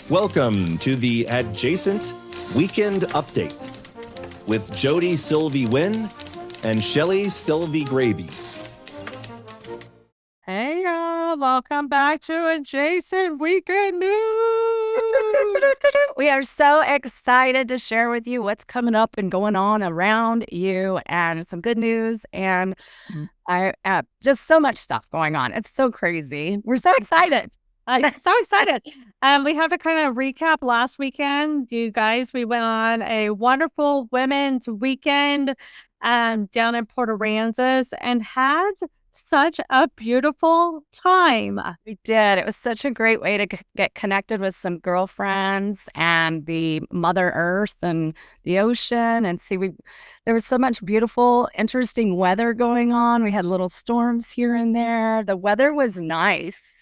Welcome to the Adjacent Weekend Update with Jody Silvey Wynn and Shelly Silvey Grabe. Hey y'all, welcome back to Adjacent Weekend News. We are so excited to share with you what's coming up and going on around you and some good news and just so much stuff going on. It's so crazy. We're so excited. I'm so excited. We have to kind of recap last weekend. You guys, we went on a wonderful women's weekend down in Port Aransas and had such a beautiful time. We did. It was such a great way to get connected with some girlfriends and the Mother Earth and the ocean and see there was so much beautiful, interesting weather going on. We had little storms here and there. The weather was nice.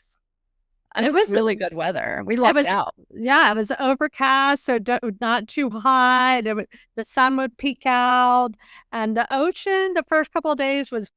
It was really good weather. We lucked out. Yeah, it was overcast, so not too hot. The sun would peek out, and the ocean the first couple of days was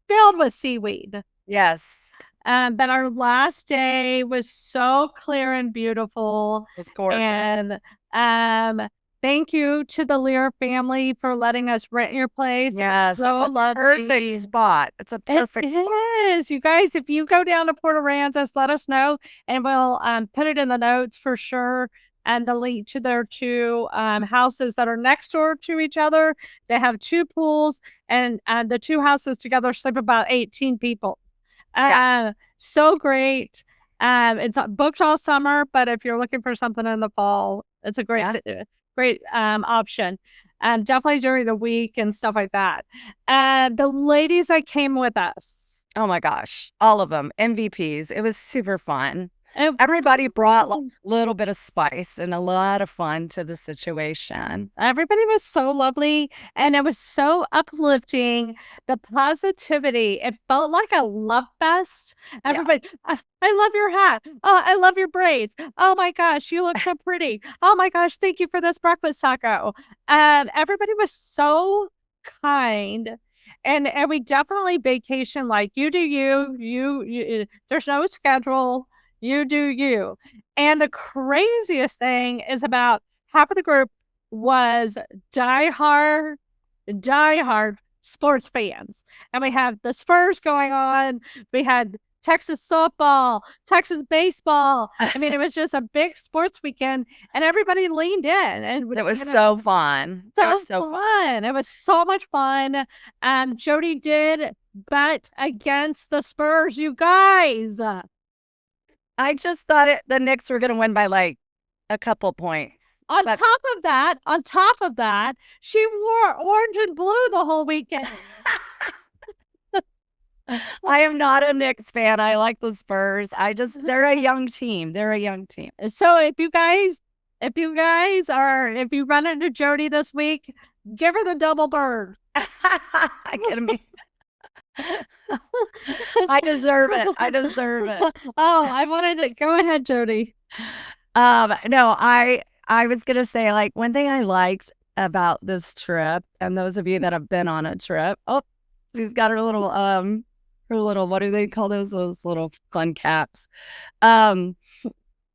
filled with seaweed. Yes. But our last day was so clear and beautiful. It was gorgeous. And thank you to the Lear family for letting us rent your place. Yes, so lovely. Perfect spot. It's a perfect spot. It is. You guys, if you go down to Port Aransas, let us know, and we'll put it in the notes for sure. And the link to their two houses that are next door to each other. They have two pools, and the two houses together sleep about 18 people. So great. It's booked all summer, but if you're looking for something in the fall, it's a great option. Definitely during the week and stuff like that. The ladies that came with us. Oh my gosh. All of them. MVPs. It was super fun. Everybody brought a little bit of spice and a lot of fun to the situation. Everybody was so lovely, and it was so uplifting. The positivity, it felt like a love fest. Everybody, I love your hat. Oh, I love your braids. Oh my gosh, you look so pretty. Oh my gosh, thank you for this breakfast taco. Everybody was so kind. And we definitely vacation like you do you. There's no schedule. You do you. And the craziest thing is about half of the group was diehard sports fans. And we have the Spurs going on. We had Texas softball, Texas baseball. I mean, it was just a big sports weekend, and everybody leaned in. And it was so fun. It was so fun. It was so much fun. Jody did bet against the Spurs, you guys. I just thought the Knicks were going to win by like a couple points. On top of that, she wore orange and blue the whole weekend. I am not a Knicks fan. I like the Spurs. They're a young team. So if you run into Jody this week, give her the double bird. Kidding me? I deserve it. Oh, I wanted to go ahead, Jody. No, I was gonna say, like, one thing I liked about this trip, and those of you that have been on a trip, she's got her little what do they call those little fun caps. One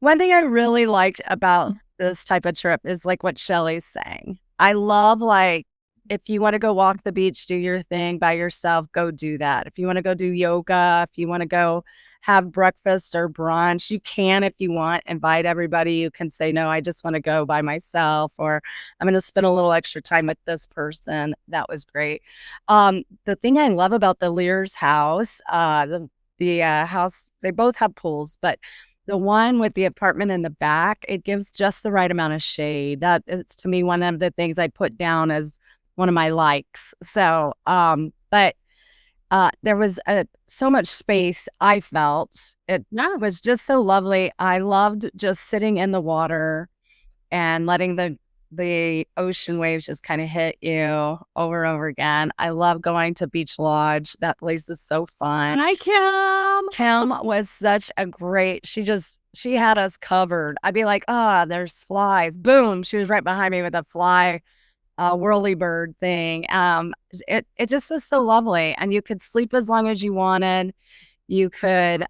thing I really liked about this type of trip is like what Shelly's saying. I love, like, if you want to go walk the beach, do your thing by yourself, go do that. If you want to go do yoga, if you want to go have breakfast or brunch, you can. If you want, invite everybody. You can say, no, I just want to go by myself, or I'm going to spend a little extra time with this person. That was great. The thing I love about the Lear's house, the house, they both have pools, but the one with the apartment in the back, it gives just the right amount of shade. That is, to me, one of the things I put down as one of my likes. So, but there was so much space. I felt it was just so lovely. I loved just sitting in the water and letting the ocean waves just kind of hit you over and over again. I love going to Beach Lodge. That place is so fun. Hi, Kim. Kim was such a great, she had us covered. I'd be like, there's flies. Boom. She was right behind me with a fly whirly bird thing. It just was so lovely, and you could sleep as long as you wanted. You could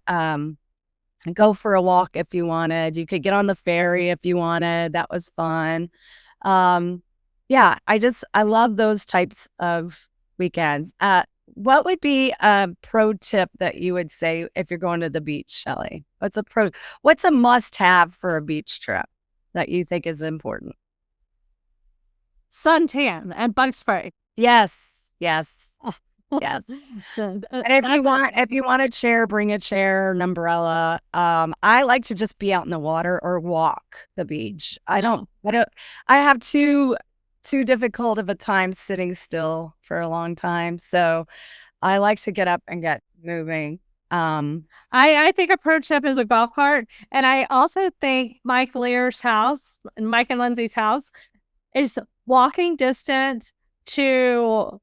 go for a walk if you wanted. You could get on the ferry if you wanted. That was fun. Yeah, I love those types of weekends. What would be a pro tip that you would say if you're going to the beach, Shelly? What's a must have for a beach trip that you think is important? Suntan and bug spray. Yes. Yes. Yes. And And if you want a chair, bring a chair, an umbrella. I like to just be out in the water or walk the beach. I have too difficult of a time sitting still for a long time. So I like to get up and get moving. I think a pro tip is a golf cart. And I also think Mike Lear's house and Mike and Lindsay's house is walking distance to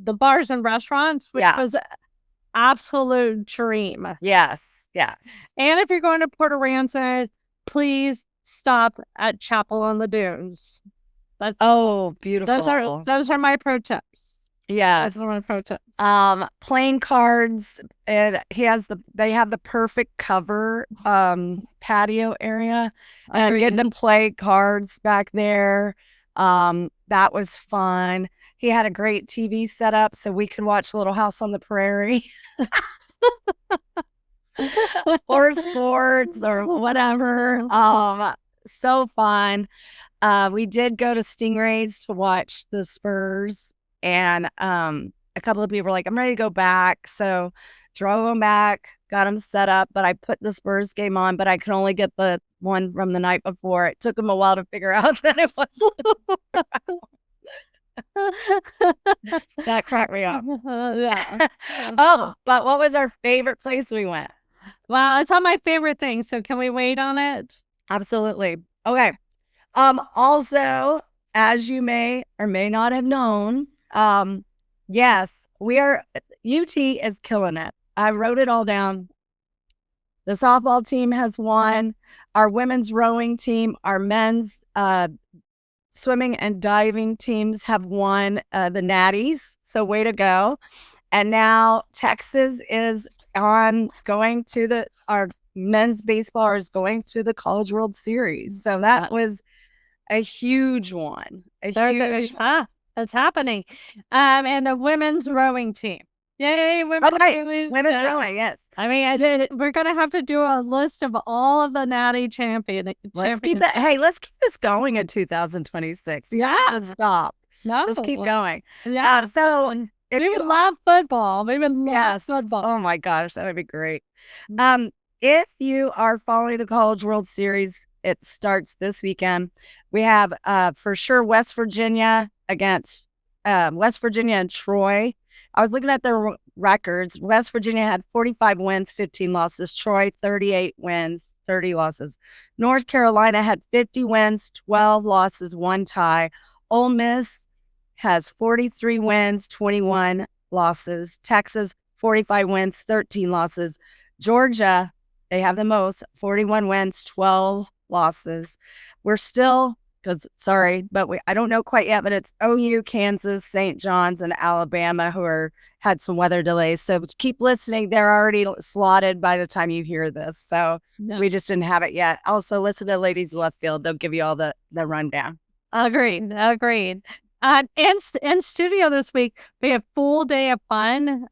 the bars and restaurants, which was absolute dream. Yes. Yes. And if you're going to Port Aransas, please stop at Chapel on the Dunes. Beautiful. Those are my pro tips. Yes. Those are my pro tips. Playing cards, and they have the perfect cover patio area, and getting to play cards back there. That was fun. He had a great TV set up so we could watch Little House on the Prairie or sports or whatever. So fun. We did go to Stingrays to watch the Spurs, and a couple of people were like, I'm ready to go back. So drove them back, got them set up, but I put the Spurs game on, but I could only get the one from the night before. It took them a while to figure out that it was. That cracked me up. Yeah. But what was our favorite place we went? Well, it's on my favorite thing. So can we wait on it? Absolutely. Okay. Also, as you may or may not have known, yes, UT is killing it. I wrote it all down. The softball team has won. Our women's rowing team, our men's swimming and diving teams have won the Natties. So way to go. And now Texas is going to our men's baseball is going to the College World Series. So that was a huge one. It's happening. And the women's rowing team. Yay, women's rowing, yes. I mean, we're going to have to do a list of all of the Natty champions. Let's keep this going in 2026. Yeah. Just stop. No. Just keep going. Yeah. So we would love football. We would love football. Oh my gosh, that would be great. If you are following the College World Series, it starts this weekend. We have for sure West Virginia against West Virginia and Troy. I was looking at their records. West Virginia had 45 wins, 15 losses. Troy, 38 wins, 30 losses. North Carolina had 50 wins, 12 losses, 1 tie. Ole Miss has 43 wins, 21 losses. Texas, 45 wins, 13 losses. Georgia, they have the most, 41 wins, 12 losses. We're still, I don't know quite yet, but it's OU, Kansas, St. John's, and Alabama who had some weather delays. So keep listening. They're already slotted by the time you hear this. So we just didn't have it yet. Also, listen to Ladies Left Field. They'll give you all the rundown. Agreed. In studio this week, we have full day of fun.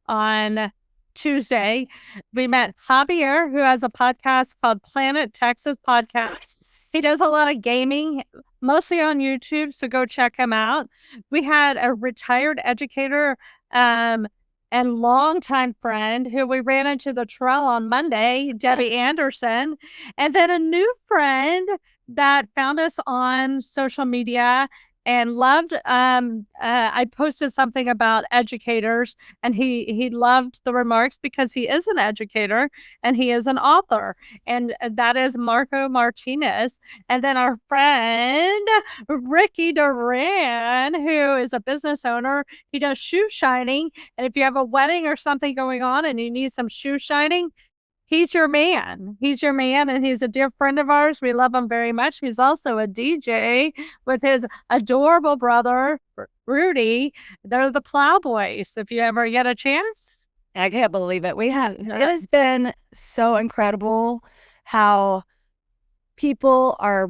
On Tuesday, we met Javier, who has a podcast called Planet Texas Podcast. He does a lot of gaming, mostly on YouTube, so go check him out. We had a retired educator and longtime friend who we ran into the trail on Monday, Debbie Anderson, and then a new friend that found us on social media and loved. I posted something about educators, and he loved the remarks because he is an educator and he is an author, and that is Marco Martinez. And then our friend Ricky Duran, who is a business owner. He does shoe shining, and if you have a wedding or something going on and you need some shoe shining, he's your man. And he's a dear friend of ours. We love him very much. He's also a DJ with his adorable brother, Rudy. They're the Plowboys. If you ever get a chance, I can't believe it. It has been so incredible how people are,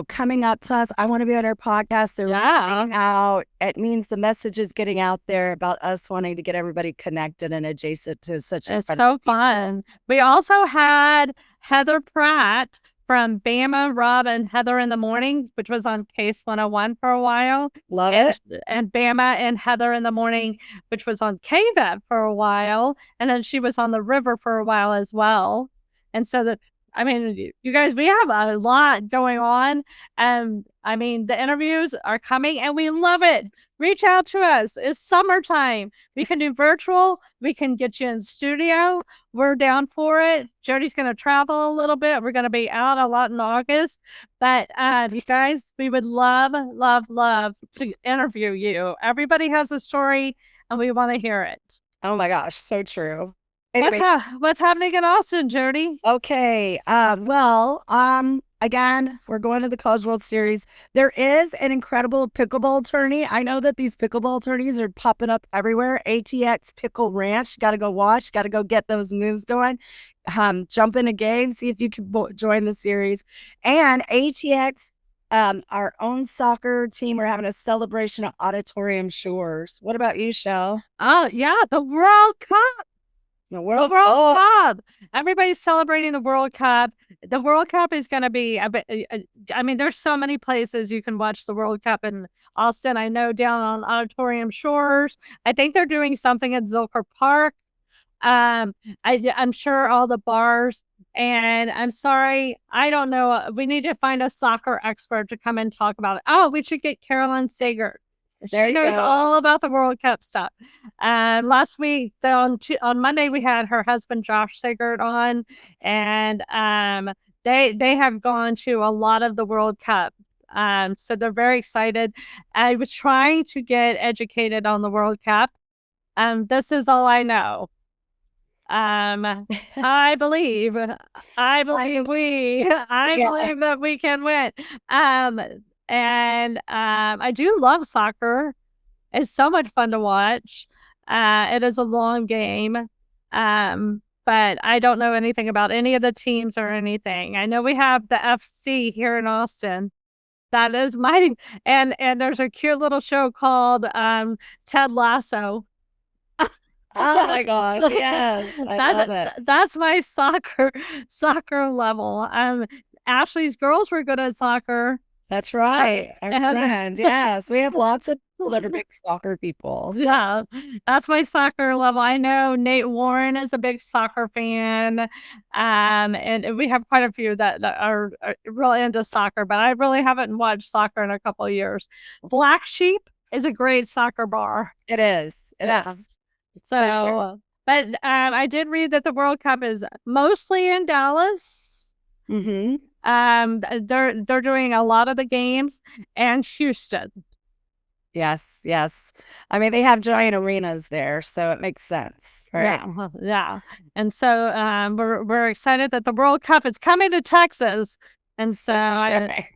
coming up to us. I want to be on our podcast. They're reaching out. It means the message is getting out there about us wanting to get everybody connected and adjacent to such It's so fun. We also had Heather Pratt from Bama, Rob, and Heather in the Morning, which was on Case 101 for a while. Love it. And Bama and Heather in the Morning, which was on KVET for a while. And then she was on The River for a while as well. And so you guys, we have a lot going on. And the interviews are coming and we love it. Reach out to us. It's summertime. We can do virtual. We can get you in studio. We're down for it. Jody's going to travel a little bit. We're going to be out a lot in August. But you guys, we would love, love, love to interview you. Everybody has a story and we want to hear it. Oh my gosh, so true. Anyway, what's happening in Austin, Jody? Okay. Again, we're going to the College World Series. There is an incredible pickleball tourney. I know that these pickleball tourneys are popping up everywhere. ATX Pickle Ranch. Got to go watch. Got to go get those moves going. Jump in a game. See if you can join the series. And ATX, our own soccer team, we're having a celebration at Auditorium Shores. What about you, Shell? Oh, yeah. The World Cup. The World Cup. Everybody's celebrating the World Cup. The World Cup is going to be, there's so many places you can watch the World Cup in Austin. I know down on Auditorium Shores. I think they're doing something at Zilker Park. I'm sure all the bars. And I'm sorry, I don't know. We need to find a soccer expert to come and talk about it. Oh, we should get Carolyn Sager. She knows all about the World Cup stuff. Last week on Monday we had her husband Josh Sigurd on, and they have gone to a lot of the World Cup. So they're very excited. I was trying to get educated on the World Cup. This is all I know. I believe that we can win. And I do love soccer. It's so much fun to watch. It is a long game. But I don't know anything about any of the teams or anything. I know we have the FC here in Austin. That is and there's a cute little show called Ted Lasso. Oh my gosh, yes. I love it. That's my soccer level. Ashley's girls were good at soccer. That's right. Our friend. Yes. We have lots of people that are big soccer people. Yeah. That's my soccer level. I know Nate Warren is a big soccer fan. And we have quite a few that are really into soccer, but I really haven't watched soccer in a couple of years. Black Sheep is a great soccer bar. It is. It is. So, sure. But I did read that the World Cup is mostly in Dallas. Mm-hmm. They're doing a lot of the games and Houston. Yes. They have giant arenas there, so it makes sense, right? Yeah. And so we're excited that the World Cup is coming to Texas, and so I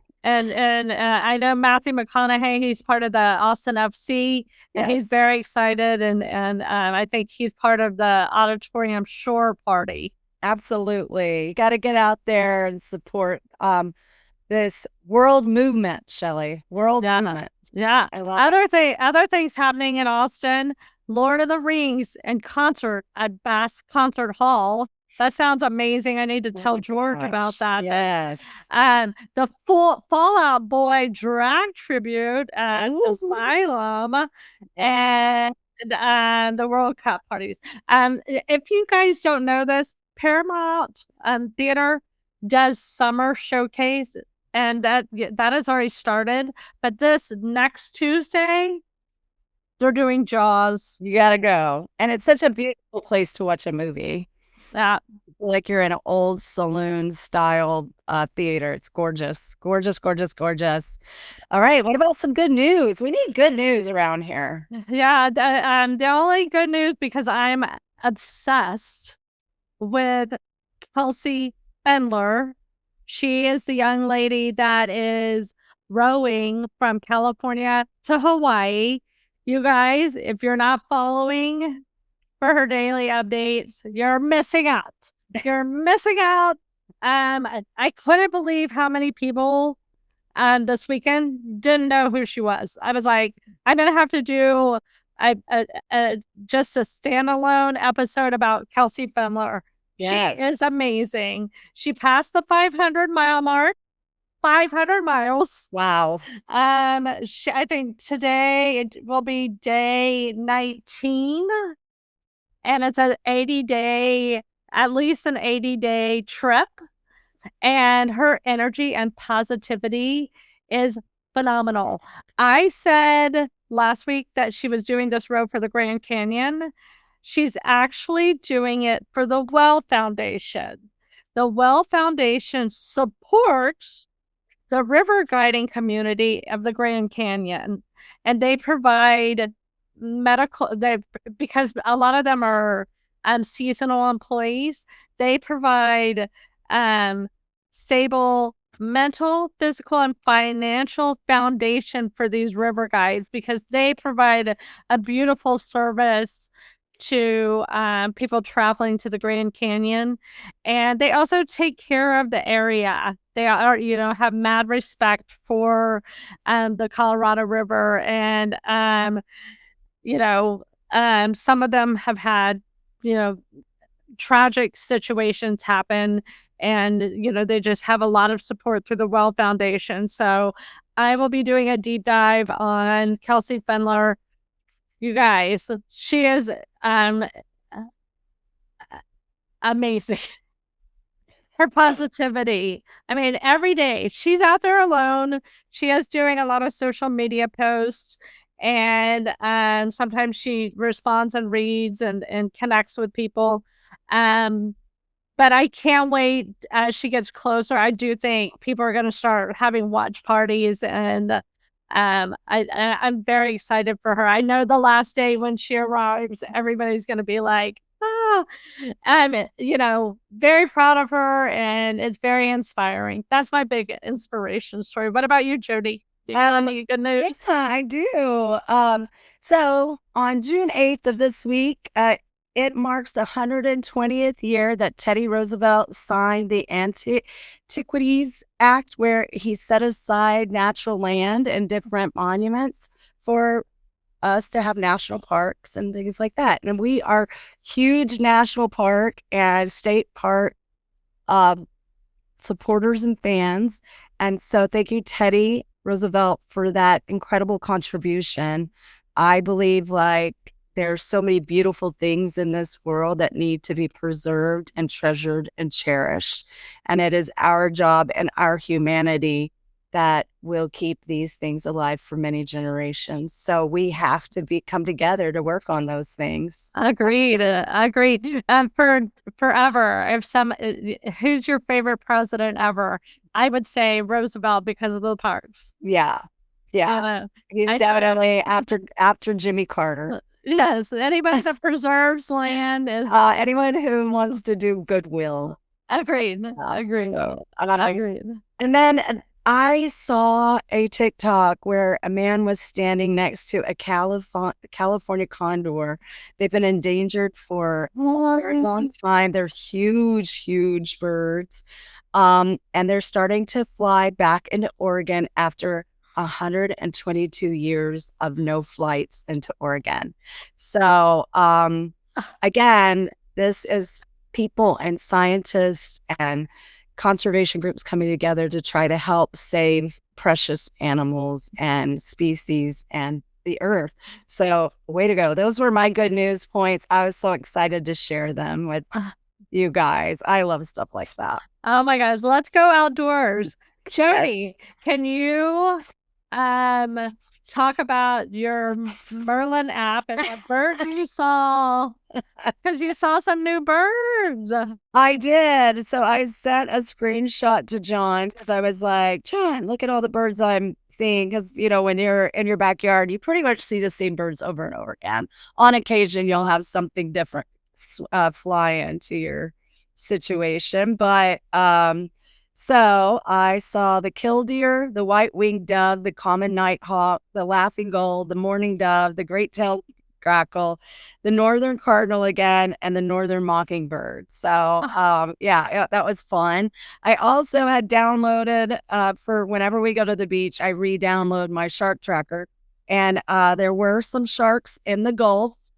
know Matthew McConaughey. He's part of the Austin FC, and he's very excited, and I think he's part of the Auditorium Shore party. Absolutely. You got to get out there and support this world movement, Shelly. World movement. Yeah. I love other things happening in Austin. Lord of the Rings and concert at Bass Concert Hall. That sounds amazing. I need to tell George about that. Yes. The Fallout Boy drag tribute at Asylum and the World Cup parties. If you guys don't know this, Paramount Theater does summer showcase, and that has already started. But this next Tuesday, they're doing Jaws. You gotta go, and it's such a beautiful place to watch a movie. Yeah, like you're in an old saloon style theater. It's gorgeous. All right, what about some good news? We need good news around here. Yeah, the only good news, because I'm obsessed with Kelsey Fendler. She is the young lady that is rowing from California to Hawaii. You guys, if you're not following for her daily updates. You're missing out. You're missing out. I couldn't believe how many people this weekend didn't know who she was. I was like, I'm gonna have to do just a standalone episode about Kelsey Fendler. Yes. She is amazing. She passed the 500-mile mark. 500 miles. Wow. I think today it will be day 19, and it's an 80-day, at least an 80-day trip. And her energy and positivity is phenomenal. I said last week that she was doing this road for the Grand Canyon. She's actually doing it for the Well Foundation. The Well Foundation supports the river guiding community of the Grand Canyon, and they provide because a lot of them are seasonal employees. They provide stable mental, physical, and financial foundation for these river guides, because they provide a beautiful service to people traveling to the Grand Canyon. And they also take care of the area. They are, have mad respect for the Colorado River. And, some of them have had, tragic situations happen, and they just have a lot of support through the Well Foundation. So I will be doing a deep dive on Kelsey Fendler. You guys, she is amazing. Her positivity. I mean, every day she's out there alone. She is doing a lot of social media posts, and sometimes she responds and reads and connects with people. But I can't wait as she gets closer. I do think people are going to start having watch parties, and I'm very excited for her. I know the last day when she arrives, everybody's going to be like, I'm, very proud of her, and it's very inspiring. That's my big inspiration story. What about you, Jody? Do you have any good news? Yeah, I do. So on June 8th of this week, it marks the 120th year that Teddy Roosevelt signed the Antiquities Act, where he set aside natural land and different monuments for us to have national parks and things like that. And we are huge national park and state park supporters and fans. And so thank you, Teddy Roosevelt, for that incredible contribution. I believe there's so many beautiful things in this world that need to be preserved and treasured and cherished. And it is our job and our humanity that will keep these things alive for many generations. So we have to come together to work on those things. Agreed. Agreed. For forever, who's your favorite president ever? I would say Roosevelt, because of the parks. Yeah. He's definitely after Jimmy Carter. Yes, anybody that preserves land is anyone who wants to do goodwill. Agreed. Agreed. Agreed. And then I saw a TikTok where a man was standing next to a California condor. They've been endangered for a very long time. They're huge, huge birds. And they're starting to fly back into Oregon after 122 years of no flights into Oregon. So, again, this is people and scientists and conservation groups coming together to try to help save precious animals and species and the earth. So, way to go. Those were my good news points. I was so excited to share them with you guys. I love stuff like that. Oh my gosh, let's go outdoors. Jody, can you talk about your Merlin app and the birds you saw? Because you saw some new birds. I did. So I sent a screenshot to John because I was like, John, look at all the birds I'm seeing. Because, when you're in your backyard, you pretty much see the same birds over and over again. On occasion, you'll have something different fly into your situation. But so I saw the killdeer, the white-winged dove, the common nighthawk, the laughing gull, the mourning dove, the great-tailed grackle, the northern cardinal again, and the northern mockingbird. So yeah, that was fun. I also had downloaded for whenever we go to the beach, I re-download my shark tracker, and there were some sharks in the Gulf.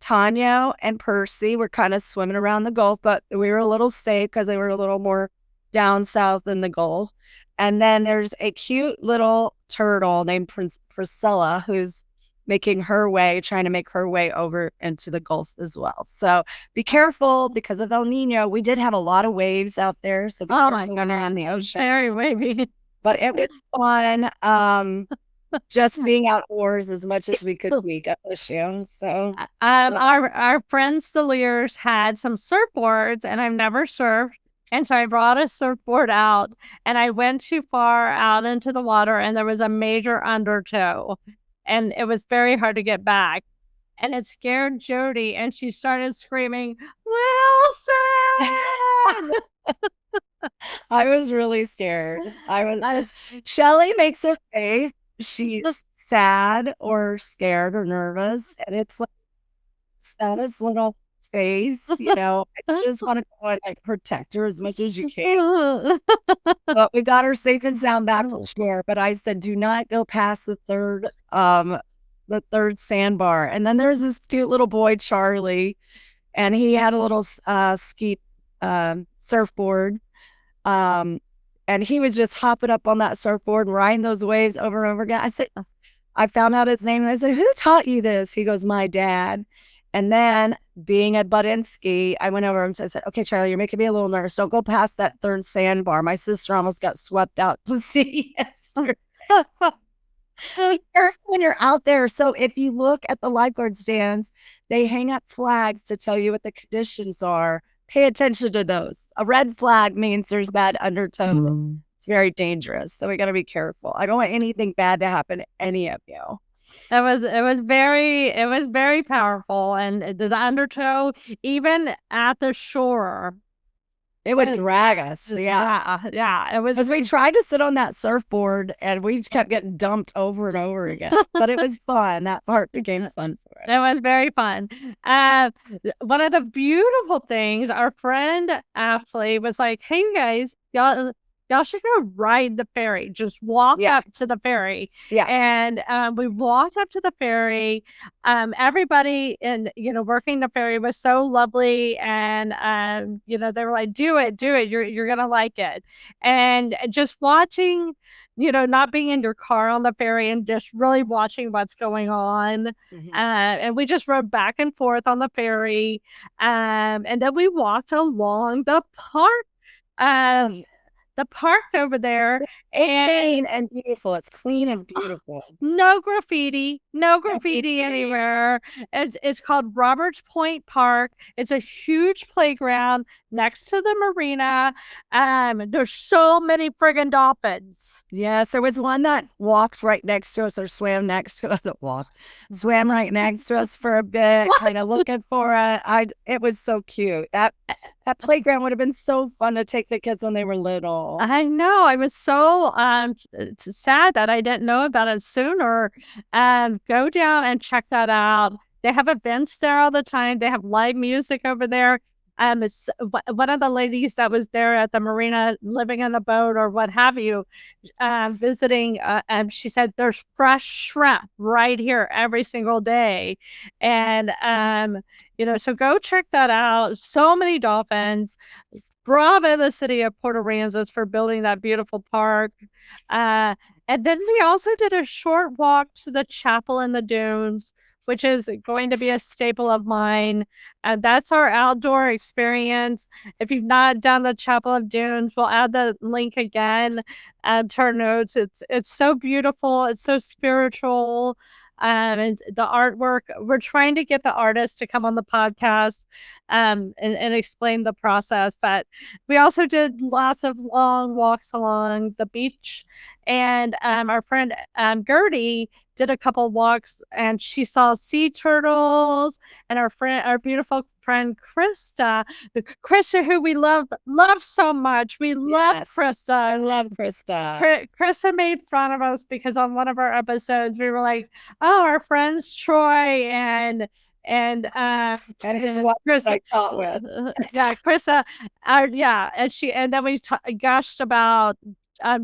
Tanya and Percy were kind of swimming around the Gulf, but we were a little safe because they were a little more down south in the Gulf. And then there's a cute little turtle named Priscilla who's trying to make her way over into the Gulf as well. So be careful because of El Nino. We did have a lot of waves out there. So be careful when you're on the ocean. Very wavy. But it was fun. Just being outdoors as much as we could be. God bless you. So our friends the Lears had some surfboards, and I've never surfed. And so I brought a surfboard out, and I went too far out into the water, and there was a major undertow, and it was very hard to get back. And it scared Jody, and she started screaming, "Wilson!" I was really scared. Shelly makes a face. She's sad or scared or nervous, and it's like saddest little face, you know. I just want to go and like protect her as much as you can. But we got her safe and sound back to shore. But I said, do not go past the third sandbar. And then there's this cute little boy, Charlie, and he had a little ski surfboard. And he was just hopping up on that surfboard and riding those waves over and over again. I said, I found out his name, and I said, who taught you this? He goes, my dad. And then being at Budinsky, I went over and I said, okay, Charlie, you're making me a little nervous. Don't go past that third sandbar. My sister almost got swept out to sea yesterday. Be careful when you're out there. So if you look at the lifeguard stands, they hang up flags to tell you what the conditions are. Pay attention to those. A red flag means there's bad undertow. It's very dangerous. So we got to be careful. I don't want anything bad to happen to any of you. It was very powerful, and the undertow, even at the shore, it would drag us. Yeah. It was because we tried to sit on that surfboard, and we kept getting dumped over and over again. But it was fun. That part became fun for us. It was very fun. One of the beautiful things, our friend Ashley was like, "Hey, you guys, y'all should go ride the ferry. Just walk up to the ferry." Yeah. And we walked up to the ferry. Everybody working the ferry was so lovely, and they were like, do it. You're gonna like it. And just watching, not being in your car on the ferry and just really watching what's going on. Mm-hmm. And we just rode back and forth on the ferry. And then we walked along the park. The park over there, and beautiful. It's clean and beautiful. No graffiti anywhere. It's called Roberts Point Park. It's a huge playground next to the marina. There's so many friggin' dolphins. Yes, there was one that walked right next to us or swam next to us. Swam right next to us for a bit, kind of looking for it. It was so cute. That playground would have been so fun to take the kids when they were little. I know. I was so sad that I didn't know about it sooner. Go down and check that out. They have events there all the time. They have live music over there. One of the ladies that was there at the marina, living in the boat or what have you, visiting, she said there's fresh shrimp right here every single day. And, so go check that out. So many dolphins. Bravo, the city of Port Aransas, for building that beautiful park. And then we also did a short walk to the chapel in the dunes, which is going to be a staple of mine. That's our outdoor experience. If you've not done the Chapel of Dunes, we'll add the link again to our notes. It's so beautiful. It's so spiritual. And the artwork, we're trying to get the artist to come on the podcast and explain the process. But we also did lots of long walks along the beach. And our friend Gertie did a couple walks, and she saw sea turtles, and our beautiful friend Krista, who we love so much. We love Yes. Krista. I love Krista. Krista made fun of us because on one of our episodes we were like, "Oh, our friends Troy and And his wife Krista, I taught with. yeah, Krista, and then we gushed about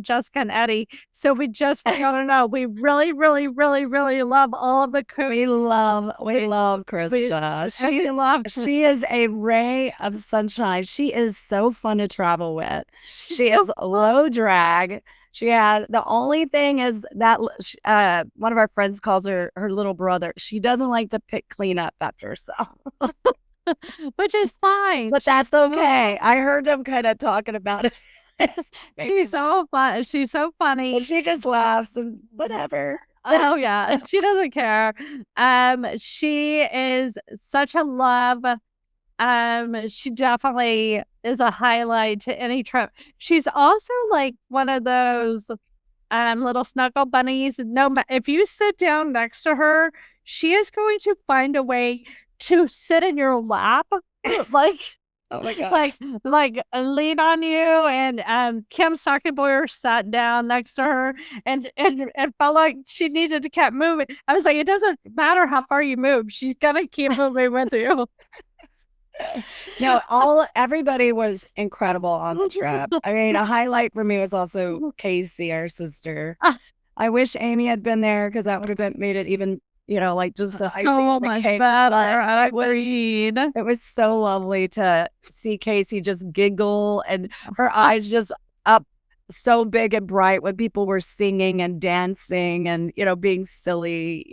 Jessica and Eddie. So we just want to know, we really, really, really, really love all of the We love Krista. She is a ray of sunshine. She is so fun to travel with. She is low drag. She has, the only thing is that one of our friends calls her little brother. She doesn't like to clean up after herself. Which is fine. But that's okay. I heard them kind of talking about it. She's so fun. She's so funny. And she just laughs and whatever. Oh yeah, she doesn't care. She is such a love. She definitely is a highlight to any trip. She's also like one of those little snuggle bunnies. No, if you sit down next to her, she is going to find a way to sit in your lap, like. Oh my god! Like lean on you, and Kim Stockenboyer sat down next to her, and felt like she needed to keep moving. I was like, it doesn't matter how far you move, she's gonna keep moving with you. No, everybody was incredible on the trip. I mean, a highlight for me was also Casey, our sister. I wish Amy had been there because that would have made it even. Like just the icing on the much cake. better. I agreed. It was so lovely to see Casey just giggle and her eyes just up so big and bright when people were singing and dancing and, being silly,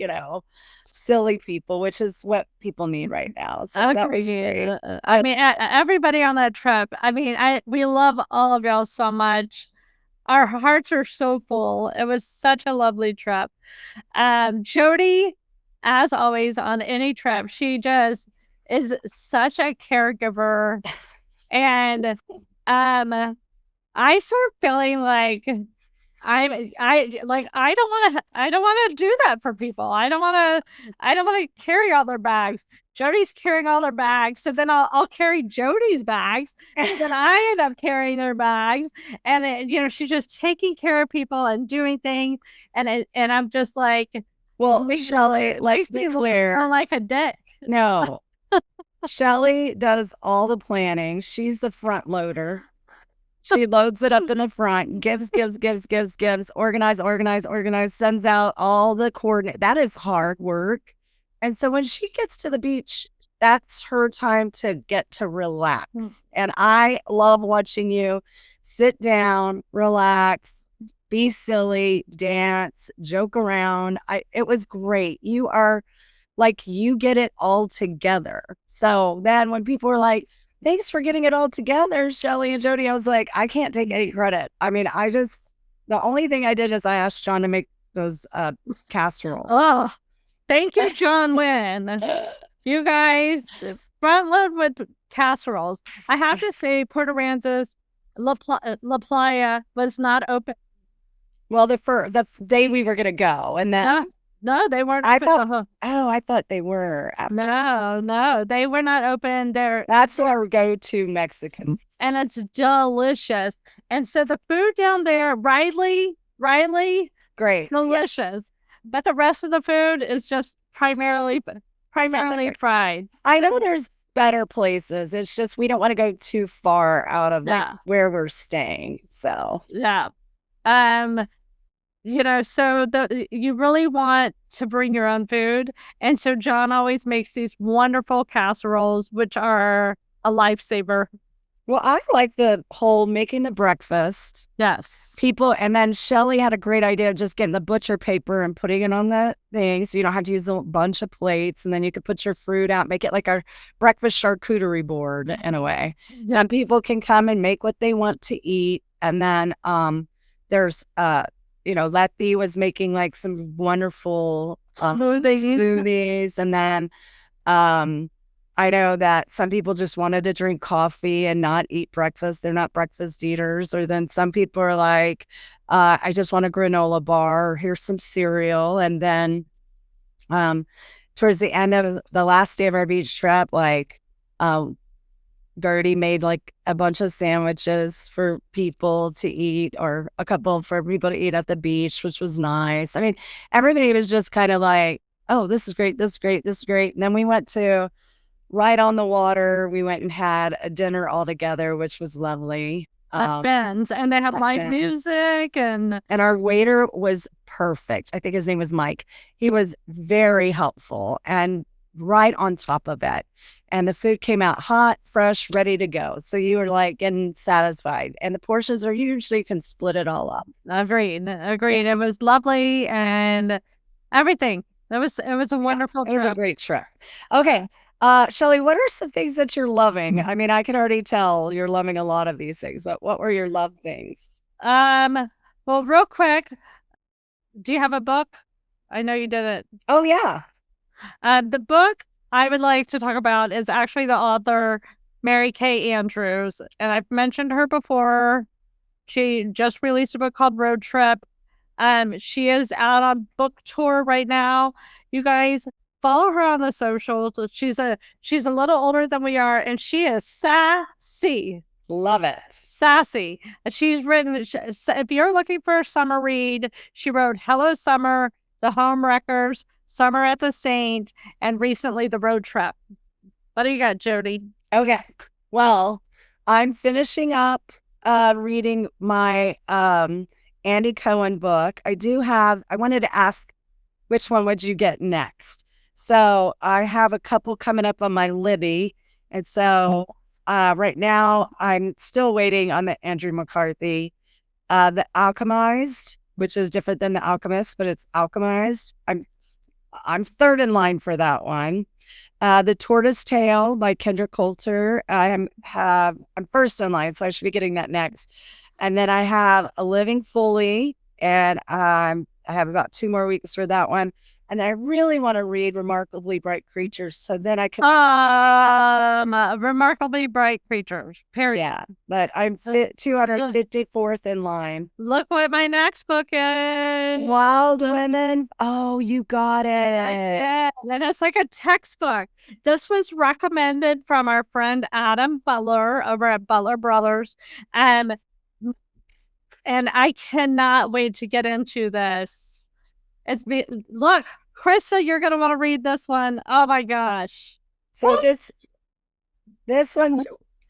silly people, which is what people need right now. So that was great. I mean, everybody on that trip, I mean, we love all of y'all so much. Our hearts are so full. It was such a lovely trip. Jody, as always on any trip, she just is such a caregiver, and I start feeling like I don't want to do that for people. I don't want to carry all their bags. Jody's carrying all their bags, so then I'll carry Jody's bags, and then I end up carrying their bags, and she's just taking care of people and doing things, and I'm just like, well, Shelly, let's be clear, I'm like a dick. No, Shelly does all the planning. She's the front loader. She loads it up in the front, gives, organize, sends out all the coordinates. That is hard work. And so when she gets to the beach, that's her time to get to relax. And I love watching you sit down, relax, be silly, dance, joke around. It was great. You are like, you get it all together. So then when people were like, thanks for getting it all together, Shelly and Jody, I was like, I can't take any credit. I mean, the only thing I did is I asked John to make those casseroles. Oh, thank you, John Wynn. You guys front load with casseroles. I have to say, Puerto Aransas La Playa was not open. Well, the day we were going to go, and then no, they weren't. I thought they were. No, they were not open. That's our go-to Mexicans, and it's delicious. And so the food down there, Riley, great, delicious. Yes. But the rest of the food is just primarily fried. I know there's better places. It's just we don't want to go too far out of where we're staying. So yeah. So you really want to bring your own food. And so John always makes these wonderful casseroles, which are a lifesaver. Well, I like the whole making the breakfast. Yes. And then Shelly had a great idea of just getting the butcher paper and putting it on that thing. So you don't have to use a bunch of plates. And then you could put your fruit out, make it like a breakfast charcuterie board in a way. Yeah. And people can come and make what they want to eat. And then there's Letty was making like some wonderful smoothies. And then I know that some people just wanted to drink coffee and not eat breakfast. They're not breakfast eaters. Or then some people are like, I just want a granola bar. Here's some cereal. And then towards the end of the last day of our beach trip, like Gertie made like a bunch of sandwiches for people to eat, or a couple for people to eat at the beach, which was nice. I mean, everybody was just kind of like, oh, this is great, this is great, this is great. And then we went to right on the water. We went and had a dinner all together, which was lovely. At Ben's, and they had at live Ben's. music and our waiter was perfect. I think his name was Mike. He was very helpful and right on top of it. And the food came out hot, fresh, ready to go. So you were like getting satisfied. And the portions are usually, you can split it all up. Agreed. It was lovely and everything. It was a wonderful It was a trip. great trip. Okay. Shelly, what are some things that you're loving? I mean, I can already tell you're loving a lot of these things, but what were your love things? Well, real quick, do you have a book? I know you did it. Oh, yeah. The book I would like to talk about is actually the author, Mary Kay Andrews. And I've mentioned her before. She just released a book called Road Trip. She is out on book tour right now. You guys follow her on the socials. She's a little older than we are, and she is sassy. Love it. Sassy. And she's written, if you're looking for a summer read, she wrote Hello Summer, The Home Wreckers, Summer at the Saint, and recently The Road Trip. What do you got, Jody? Okay. Well, I'm finishing up reading my Andy Cohen book. I wanted to ask, which one would you get next? So I have a couple coming up on my Libby. And so right now I'm still waiting on the Andrew McCarthy, The Alchemized, which is different than The Alchemist, but it's Alchemized. I'm third in line for that one. The Tortoise Tale by Kendra Coulter. I'm first in line, so I should be getting that next. And then I have A Living Fully, and I have about 2 more weeks for that one. And I really want to read Remarkably Bright Creatures, so then I can. Remarkably Bright Creatures. Period. Yeah, but I'm 254th in line. Look what my next book is. Wild Women. Oh, you got it. Yeah, and it's like a textbook. This was recommended from our friend Adam Butler over at Butler Brothers. And I cannot wait to get into this. Look, Krista, you're gonna want to read this one. Oh my gosh! So this one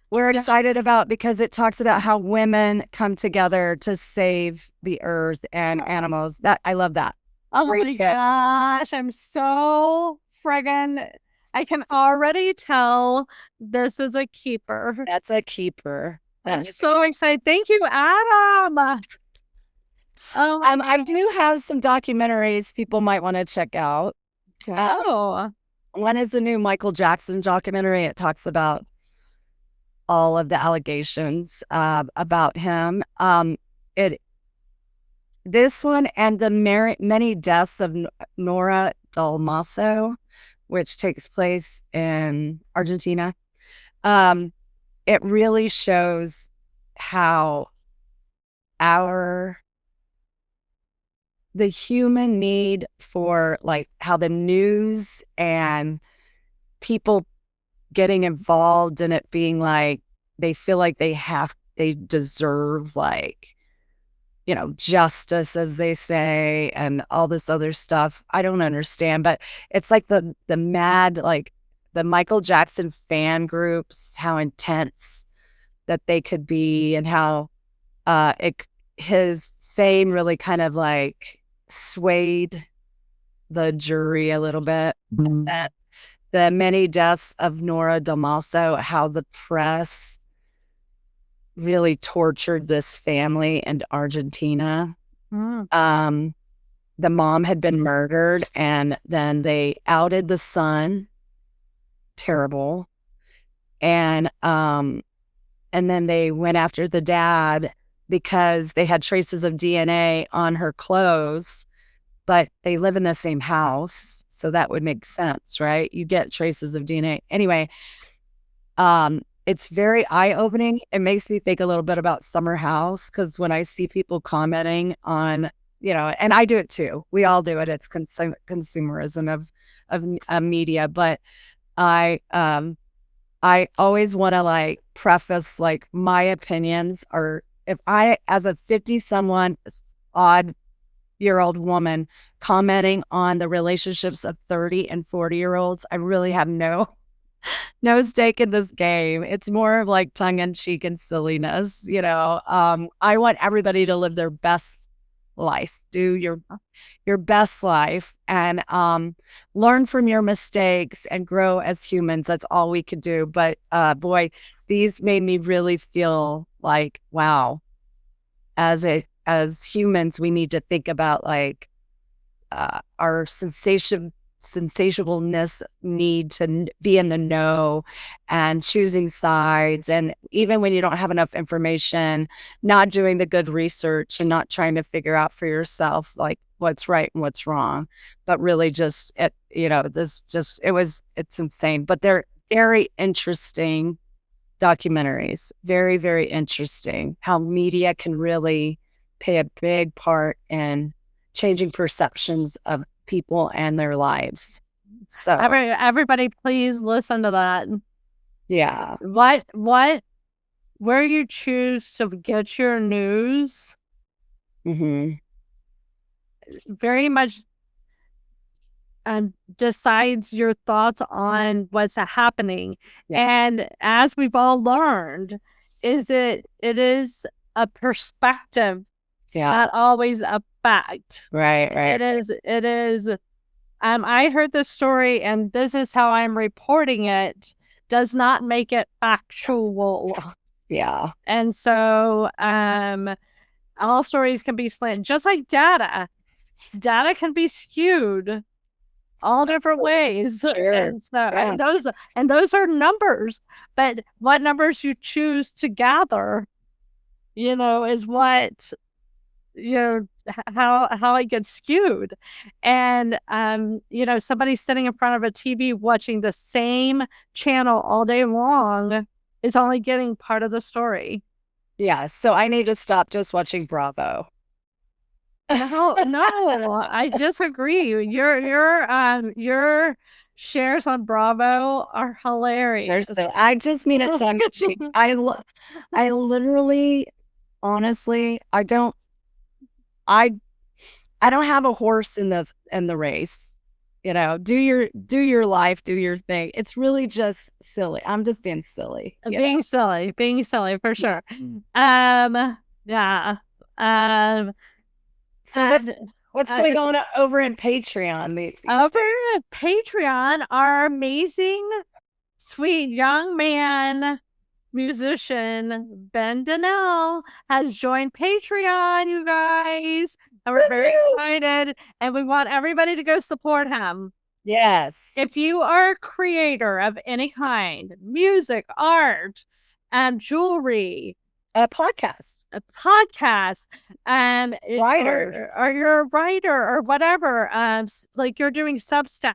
we're excited about because it talks about how women come together to save the earth and animals. That I love that. Oh my gosh! I'm so friggin'. I can already tell this is a keeper. That's a keeper. I'm so excited. Thank you, Adam. I do have some documentaries people might want to check out. One is the new Michael Jackson documentary. It talks about all of the allegations about him. This one and the many deaths of Nora Dalmaso, which takes place in Argentina. It really shows how the human need for, like, how the news and people getting involved in it being like, they feel like they deserve, like, justice, as they say, and all this other stuff. I don't understand, but it's like the mad, like the Michael Jackson fan groups, how intense that they could be, and how his fame really kind of like swayed the jury a little bit. That the many deaths of Nora Dalmaso, how the press really tortured this family in Argentina. The mom had been murdered, and then they outed the son. Terrible. And then they went after the dad because they had traces of DNA on her clothes, but they live in the same house, so that would make sense, right? You get traces of DNA. Anyway, it's very eye-opening. It makes me think a little bit about Summer House, because when I see people commenting on, and I do it too. We all do it. It's consumerism of media. But I always want to like preface like my opinions are if I, as a 50 someone odd year old woman commenting on the relationships of 30 and 40 year olds, I really have no stake in this game. It's more of like tongue in cheek and silliness, you know. I want everybody to live their best life. Do your best life and learn from your mistakes and grow as humans. That's all we could do. But boy, these made me really feel like, wow, as humans, we need to think about like our sensationalness, need to be in the know and choosing sides. And even when you don't have enough information, not doing the good research and not trying to figure out for yourself like what's right and what's wrong, but really just it's insane. But they're very interesting documentaries. Very, very interesting how media can really play a big part in changing perceptions of people and their lives. So everybody, please listen to that. Yeah. Where you choose to get your news very much decides your thoughts on what's happening. Yeah. And as we've all learned, it is a perspective, not always a fact. Right. It is. I heard this story, and this is how I'm reporting it. Does not make it factual. Yeah. And so, all stories can be slanted, just like data. Data can be skewed all different ways. Sure. And so, and those are numbers. But what numbers you choose to gather, is what, how it gets skewed. And somebody sitting in front of a TV watching the same channel all day long is only getting part of the story. Yeah, so I need to stop just watching Bravo. No, I disagree. Your shares on Bravo are hilarious. I just mean it tongue in cheek. I literally, honestly, I don't have a horse in the race. Do your life, do your thing. It's really just silly. I'm just being silly. Being silly for sure. Yeah. So what's going on over in Patreon? Over at Patreon, our amazing, sweet young man musician Ben Donnell has joined Patreon, you guys. And we're very excited, and we want everybody to go support him. Yes. If you are a creator of any kind, music, art, jewelry, a podcast, writer, or you're a writer or whatever, like you're doing Substack,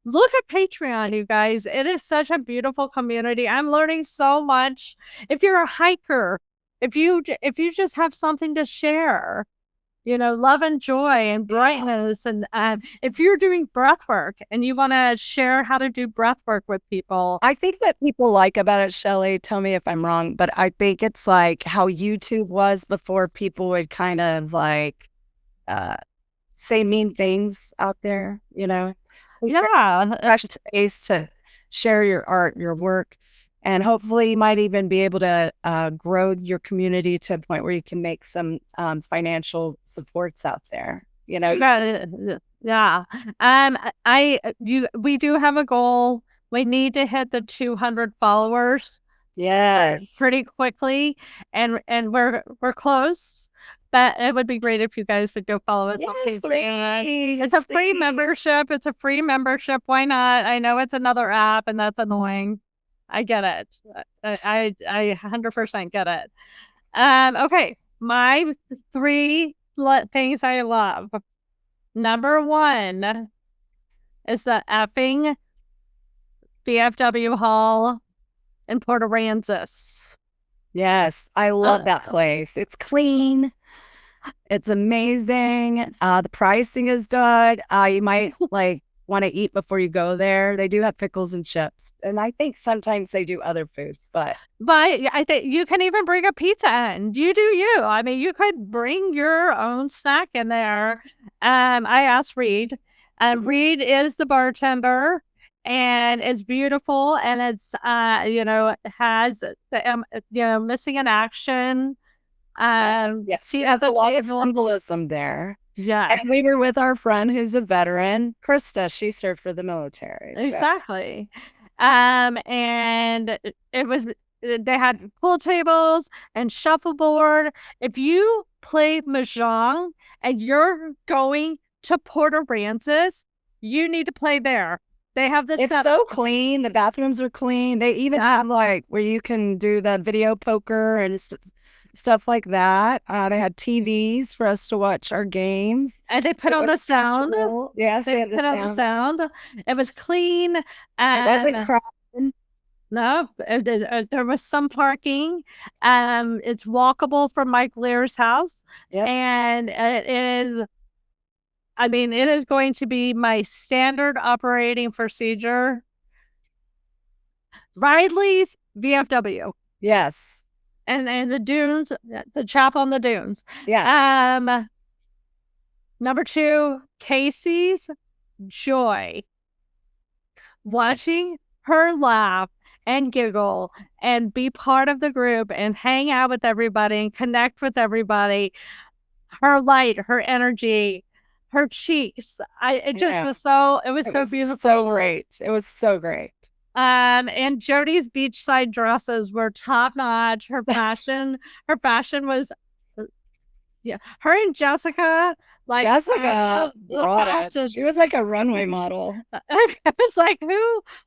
look at Patreon, you guys. It is such a beautiful community. I'm learning so much. If you're a hiker, if you just have something to share, love and joy and brightness. And if you're doing breath work and you want to share how to do breath work with people. I think that people like about it, Shelly, tell me if I'm wrong, but I think it's like how YouTube was before. People would kind of like say mean things out there, Yeah. Fresh space to share your art, your work. And hopefully you might even be able to grow your community to a point where you can make some financial supports out there. Yeah. We do have a goal. We need to hit the 200 followers. Yes. Pretty quickly. And we're close. But it would be great if you guys would go follow us on Patreon. It's a free membership. Why not? I know it's another app, and that's annoying. I get it. I 100% get it. Okay. My 3 things I love. Number 1 is the effing VFW Hall in Port Aransas. Yes. I love that place. It's clean. It's amazing. The pricing is good. You might want to eat before you go there, they do have pickles and chips. And I think sometimes they do other foods, but I think you can even bring a pizza in. You do you. I mean, you could bring your own snack in there. I asked Reed, and Reed is the bartender, and it's beautiful, and it's has the missing in action. yes, See there's at the a lot of table. symbolism there. Yes. And we were with our friend who's a veteran, Krista. She served for the military. So. Exactly. And it was, they had pool tables and shuffleboard. If you play Mahjong and you're going to Port Aransas, you need to play there. They have this. It's so clean. The bathrooms are clean. They even have like where you can do the video poker and stuff like that. They had TVs for us to watch our games. And they put on the sound. Cool. Yes, they put on the sound. It was clean. It wasn't crowded. No, there was some parking. It's walkable from Mike Lear's house. Yep. And it is, I mean, it is going to be my standard operating procedure. Ridley's VFW. Yes. And the dunes, the chap on the dunes. Yeah. Number 2, Casey's Joy. Watching her laugh and giggle and be part of the group and hang out with everybody and connect with everybody. Her light, her energy, her cheeks. It was so beautiful. So great. It was so great. And Jody's beachside dresses were top notch. Her fashion was, yeah. Her and Jessica, like Jessica brought it. She was like a runway model. I was like,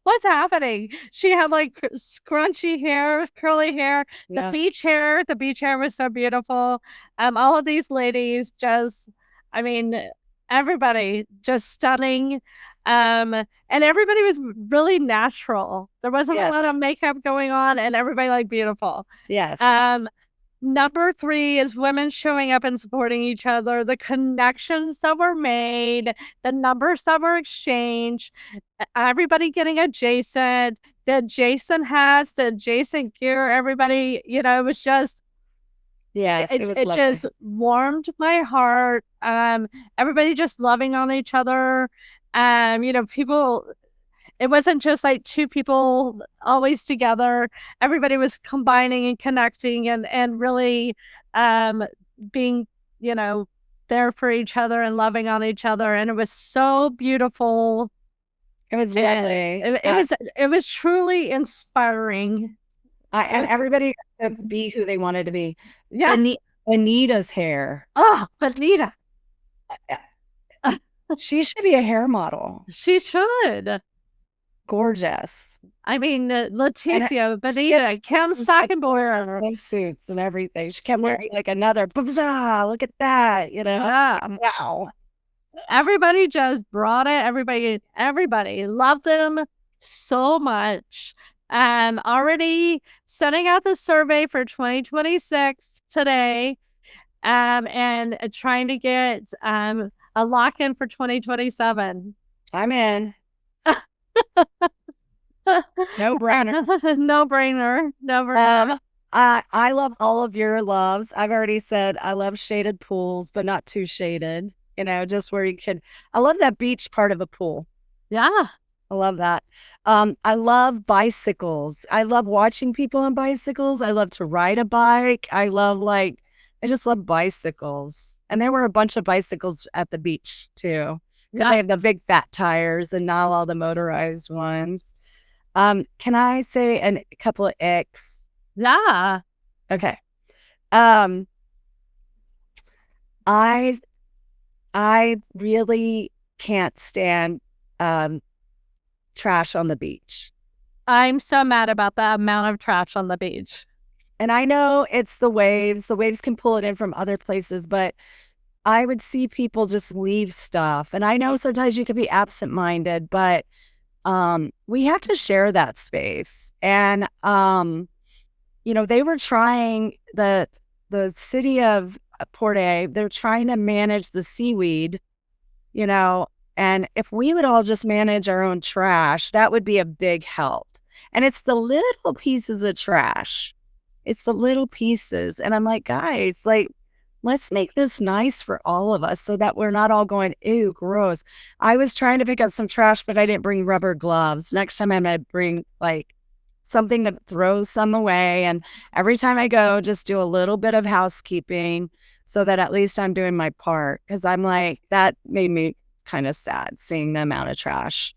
what's happening? She had like scrunchy hair, curly hair, the beach hair was so beautiful. All of these ladies just, I mean, everybody just stunning. And everybody was really natural. There wasn't a lot of makeup going on, and everybody like beautiful. Yes. Number 3 is women showing up and supporting each other. The connections that were made, the numbers that were exchanged, everybody getting adjacent. The adjacent gear. Everybody, it was just. Yes, it just warmed my heart. Everybody just loving on each other. People, it wasn't just like 2 people always together. Everybody was combining and connecting and really being, there for each other and loving on each other. And it was so beautiful. It was lovely. It was truly inspiring. And everybody got to be who they wanted to be. Yeah. Anita's hair. Oh, Anita. She should be a hair model. She should. Gorgeous. I mean, Leticia, Benita, Kim Stockenboyer. Swimsuits and everything. She kept wearing like another, look at that, Yeah. Wow. Everybody just brought it. Everybody loved them so much. Already sending out the survey for 2026 today. And trying to get a lock-in for 2027. I'm in. No brainer. No brainer. I love all of your loves. I've already said I love shaded pools, but not too shaded. Just where you can. I love that beach part of a pool. Yeah. I love that. I love bicycles. I love watching people on bicycles. I love to ride a bike. I just love bicycles. And there were a bunch of bicycles at the beach too. Because they have the big fat tires and not all the motorized ones. Can I say a couple of icks? Yeah. Okay. I really can't stand trash on the beach. I'm so mad about the amount of trash on the beach. And I know it's the waves. The waves can pull it in from other places, but I would see people just leave stuff. And I know sometimes you can be absent-minded, but we have to share that space. And, they were trying, the city of Port A, they're trying to manage the seaweed, And if we would all just manage our own trash, that would be a big help. And it's the little pieces of trash. It's the little pieces. And I'm like, guys, like, let's make this nice for all of us so that we're not all going, ew, gross. I was trying to pick up some trash, but I didn't bring rubber gloves. Next time I'm going to bring like something to throw some away. And every time I go, just do a little bit of housekeeping so that at least I'm doing my part. Because I'm like, that made me kind of sad seeing the amount of trash.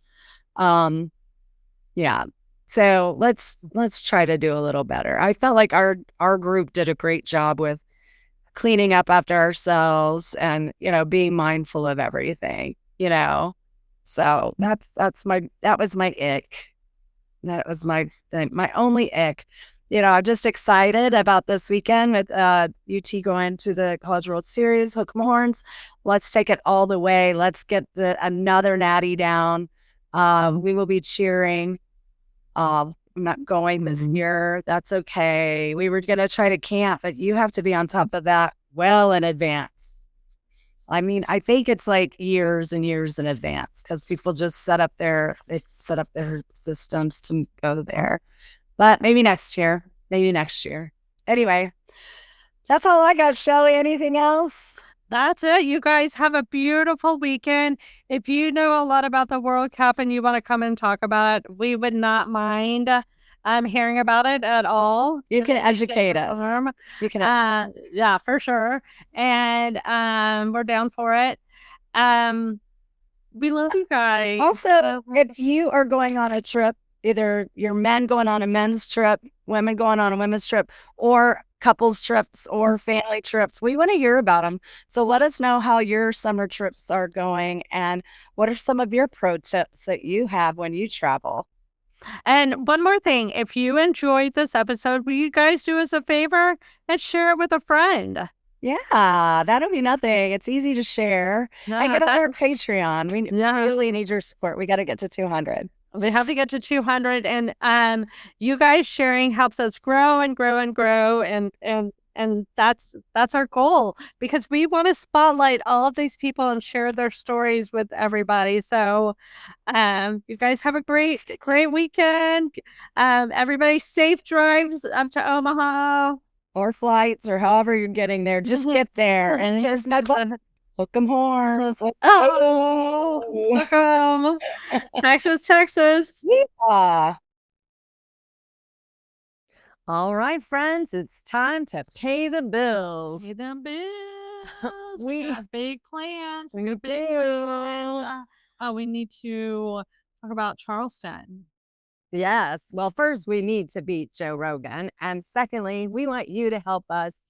Yeah. So let's try to do a little better. I felt like our group did a great job with cleaning up after ourselves and, being mindful of everything, So that was my ick. That was my only ick. I'm just excited about this weekend with UT going to the College World Series, hook 'em horns. Let's take it all the way. Let's get another natty down. We will be cheering. I'm not going this year. That's okay. We were going to try to camp, but you have to be on top of that well in advance. I mean, I think it's like years and years in advance because people just set up their systems to go there. But maybe next year. Anyway, that's all I got, Shelly. Anything else? That's it. You guys have a beautiful weekend. If you know a lot about the World Cup and you want to come and talk about it, we would not mind hearing about it at all. You can educate us. You can yeah, for sure. And we're down for it. We love you guys. Also, if you are going on a trip, either your men going on a men's trip, women going on a women's trip, or couples trips or family trips, we want to hear about them. So let us know how your summer trips are going and what are some of your pro tips that you have when you travel. And one more thing, if you enjoyed this episode, will you guys do us a favor and share it with a friend? Yeah, that'll be nothing. It's easy to share. And get on our Patreon. We really need your support. We got to get to 200. We have to get to 200, and you guys sharing helps us grow and grow and grow, and that's our goal, because we want to spotlight all of these people and share their stories with everybody. So you guys have a great weekend. Everybody safe drives up to Omaha or flights or however you're getting there. Just get there and just hook 'em horns. Oh, Texas. Yeah. All right, friends, it's time to pay the bills. Pay them bills. We have big plans. We do. We need to talk about Charleston. Yes. Well, first, we need to beat Joe Rogan. And secondly, we want you to help us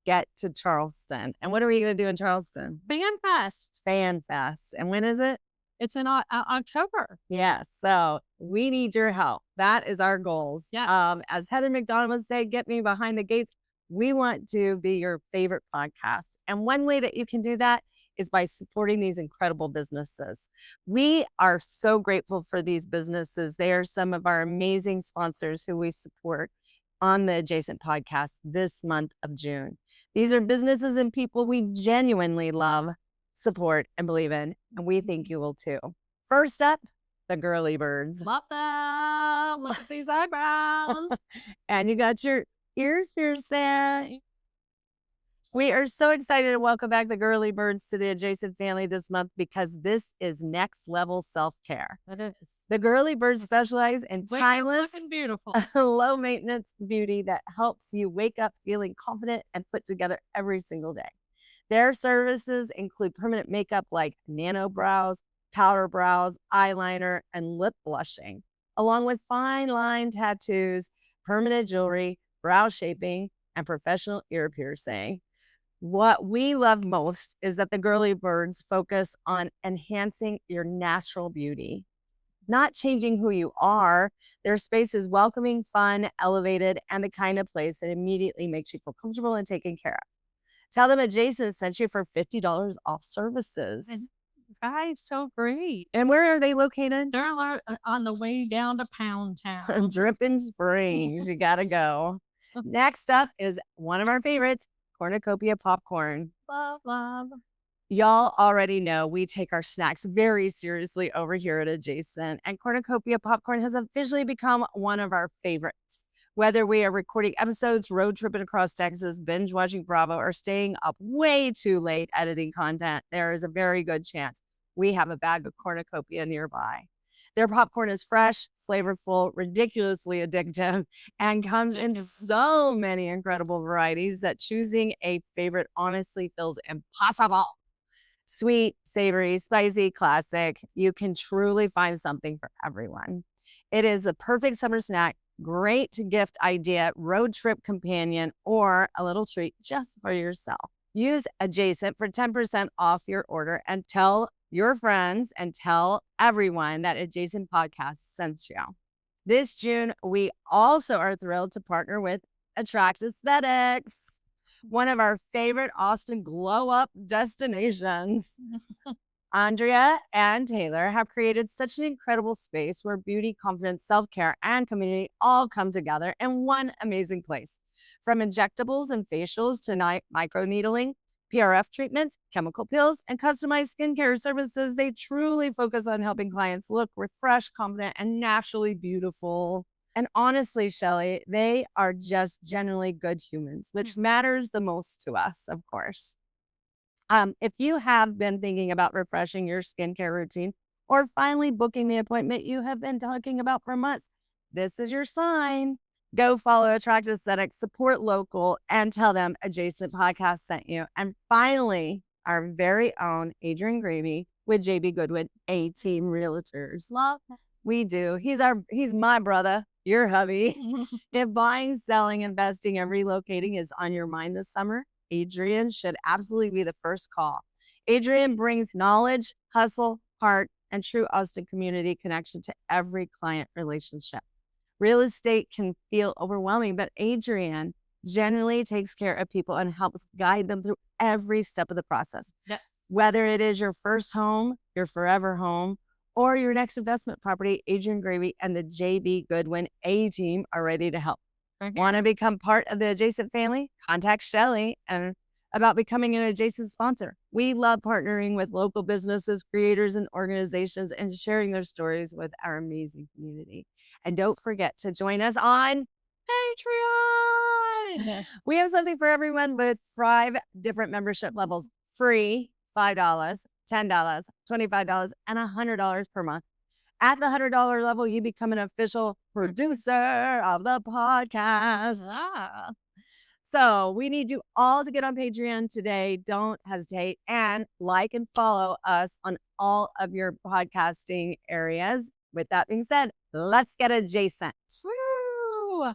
get to Charleston. And what are we going to do in Charleston? Fan Fest. And when is it? It's in October. Yes. So we need your help. That is our goals. Yeah. As Heather McDonald would say, get me behind the gates. We want to be your favorite podcast. And one way that you can do that is by supporting these incredible businesses. We are so grateful for these businesses. They are some of our amazing sponsors who we support on the Adjacent podcast this month of June. These are businesses and people we genuinely love, support, and believe in, and we think you will too. First up, the Girly Birds. Love them. Look at these eyebrows. And you got your ears pierced there. We are so excited to welcome back the Girly Birds to the Adjacent family this month because this is next level self-care. It is. The Girly Birds specialize in timeless, looking beautiful, low maintenance beauty that helps you wake up feeling confident and put together every single day. Their services include permanent makeup like nano brows, powder brows, eyeliner, and lip blushing, along with fine line tattoos, permanent jewelry, brow shaping, and professional ear piercing. What we love most is that the Girly Birds focus on enhancing your natural beauty, not changing who you are. Their space is welcoming, fun, elevated, and the kind of place that immediately makes you feel comfortable and taken care of. Tell them Adjacent sent you for $50 off services. And guys, so great. And where are they located? They're on the way down to Pound Town. Dripping Springs. You gotta go. Next up is one of our favorites, Cornucopia Popcorn. Love. Y'all already know we take our snacks very seriously over here at Adjacent, and Cornucopia popcorn has officially become one of our favorites. Whether we are recording episodes, road tripping across Texas, binge watching Bravo, or staying up way too late editing content, there is a very good chance we have a bag of Cornucopia nearby. Their popcorn is fresh, flavorful, ridiculously addictive, and comes in so many incredible varieties that choosing a favorite honestly feels impossible. Sweet, savory, spicy, classic. You can truly find something for everyone. It is the perfect summer snack, great gift idea, road trip companion, or a little treat just for yourself. Use Adjacent for 10% off your order and tell your friends and tell everyone that Adjacent Podcast sent you. This June, we also are thrilled to partner with Attract Aesthetics, one of our favorite Austin glow up destinations. Andrea and Taylor have created such an incredible space where beauty, confidence, self-care, and community all come together in one amazing place. From injectables and facials to microneedling, PRF treatments, chemical peels, and customized skincare services, they truly focus on helping clients look refreshed, confident, and naturally beautiful. And honestly, Shelly, they are just generally good humans, which matters the most to us, of course. If you have been thinking about refreshing your skincare routine or finally booking the appointment you have been talking about for months, this is your sign. Go follow Attract Aesthetics, support local, and tell them Adjacent Podcast sent you. And finally, our very own Adrian Grabe with JB Goodwin, A-Team Realtors. Love. We do. He's my brother, your hubby. If buying, selling, investing, and relocating is on your mind this summer, Adrian should absolutely be the first call. Adrian brings knowledge, hustle, heart, and true Austin community connection to every client relationship. Real estate can feel overwhelming, but Adrian generally takes care of people and helps guide them through every step of the process. Yep. Whether it is your first home, your forever home, or your next investment property, Adrian Grabe and the JB Goodwin A-Team are ready to help. Want to become part of the Adjacent family? Contact Shelly and about becoming an Adjacent sponsor. We love partnering with local businesses, creators, and organizations and sharing their stories with our amazing community. And don't forget to join us on Patreon. We have something for everyone with 5 different membership levels. Free, $5, $10, $25, and $100 per month. At the $100 level, you become an official producer of the podcast. Ah. So we need you all to get on Patreon today. Don't hesitate and like and follow us on all of your podcasting areas. With that being said, let's get adjacent.